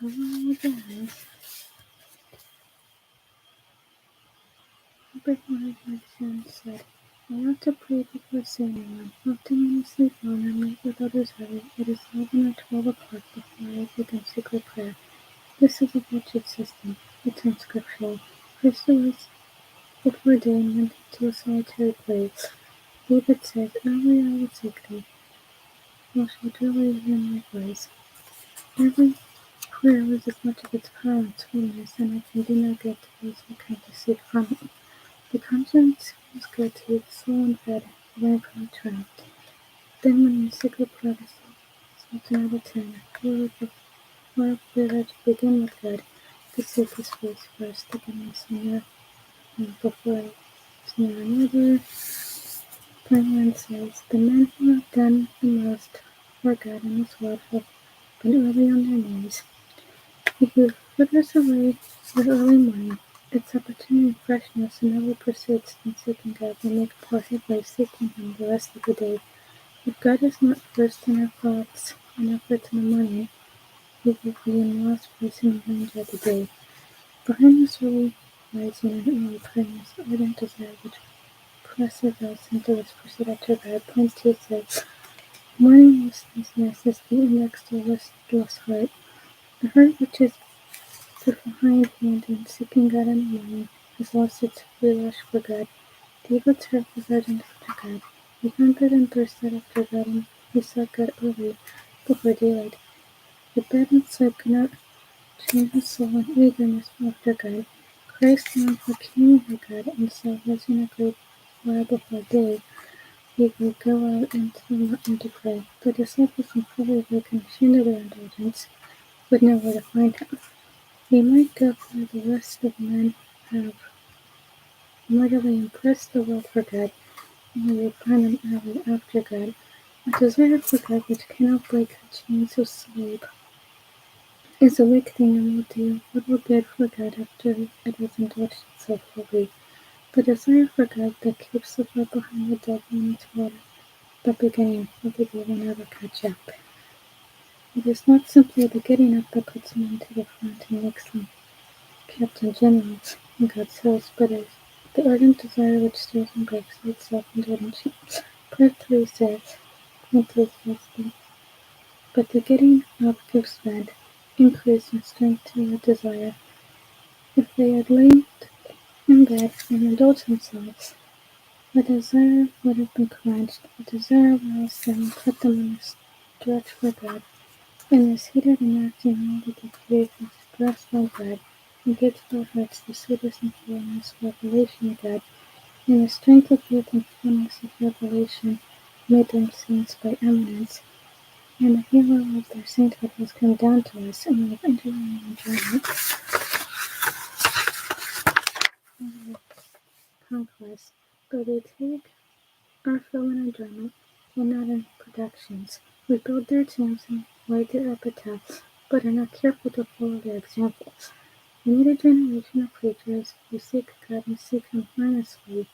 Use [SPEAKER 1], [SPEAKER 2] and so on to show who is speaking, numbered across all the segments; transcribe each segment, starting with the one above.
[SPEAKER 1] Hello guys, Albert Einstein said, I have to pray before seeing anyone. Often when I sleep on or meet with others early, it is 11 or 12 o'clock before I begin secret prayer. This is a wretched system. It's unscriptural. First it was before day and went into a solitary place. David says, Early I will seek thee, thou shalt early hear my voice. Every prayer was as much of its power and sweetness, and I can do no good to those who come to seek from it. The conscience feels good to the soul in bed, away from the throne. Then when your secret prayer is something out of 10, before we are to begin with God, to seek his face first, to get his near, and before it's near another. Franklin says, the men who have done the most for God in this world have been early on their knees. If you fritters away with early morning, its opportunity and freshness and ever pursuits in seeking God will make poor headway seeking him the rest of the day. If God is not first in our thoughts and efforts in the morning, we will be in lost place in the range of the day. Behind this early rising and early praying is ardent desire which presses us into this pursuit after God. Points to says, morning restlessness is the index to a restless heart. The heart which is behindhand in seeking God in the morning has lost its free rush for God. David's heart was ardent after God. He hungered and thirsted after God, and he sought God early, before daylight. The bed and sleep could not train his soul in eagerness after God. Christ therefore came to God, and so rising a great while before day, he would go out into the mountain to pray. The disciples, when fully awake and ashamed of their indulgence, would know where to find him. He might go where the rest of men have mortally impressed the world for God, and we would find him early after God. A desire for God which cannot break the chains of sleep is a weak thing and will do little good for God after it has indulged itself fully. The desire for God that keeps the world behind the devil in its water, the beginning of the day will never catch up. It is not simply the getting up that puts men to the front and makes them Captain Generals in God's house, but it is the ardent desire which stirs and breaks itself into an chains. Part 3 says, but the getting up gives strength, increase, and strength to the desire. If they had lain in bed and indulged themselves, the desire would have been quenched. The desire aroused them and put them in a stretch for God. In this heated and acting all that they crave is expressed by God, and gives to our hearts the sweetest and fullness of revelation of God. In the strength of faith and fullness of revelation made them saints by eminence, and the halo of their sainthood has come down to us, and we have entered in enjoyment of conquest. But they take our fill in enjoyment, and not in productions. We build their tombs and write their epitaphs, but are not careful to follow their examples. We need a generation of preachers who seek God and seek him earnestly,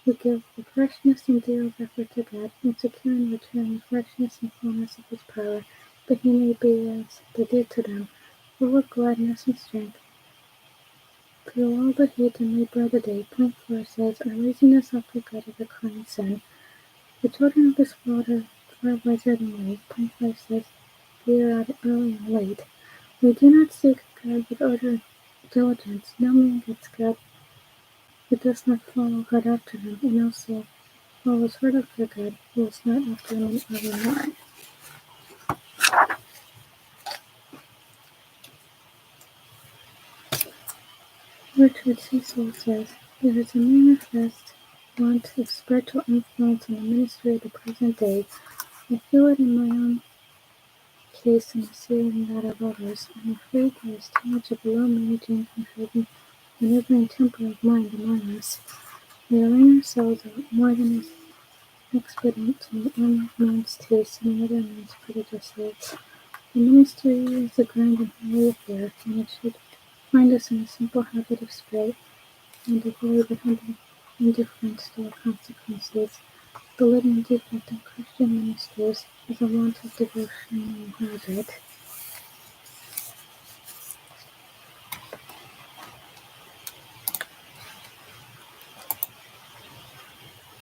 [SPEAKER 1] who give the freshness and dew of effort to God, and secure in return the freshness and fullness of his power, that he may be as the dew to them, full of gladness and strength. Through all the heat and labor of the day, Point 4 says, our laziness after God is a crying sin. The children of this world are far wiser than we. Point 5 says, we are out early and late. We do not seek God with utter diligence. No man gets God who does not follow hard after him, and also follows hard after God, who is not after him in early morning. Richard Cecil says, there is a manifest want of spiritual influence in the ministry of the present day. I feel it in my own case and I see it in that of others. I am afraid there is too much of a low-managing, controlling, maneuvering temper of mind among us. We are laying ourselves out more than is expedient to one man's taste and another man's prejudices. The ministry is a grand and holy affair, and it should find us in a simple habit of spirit and a holy but humble indifference to our consequences. The leading defect in Christian ministers is a want of devotional habit.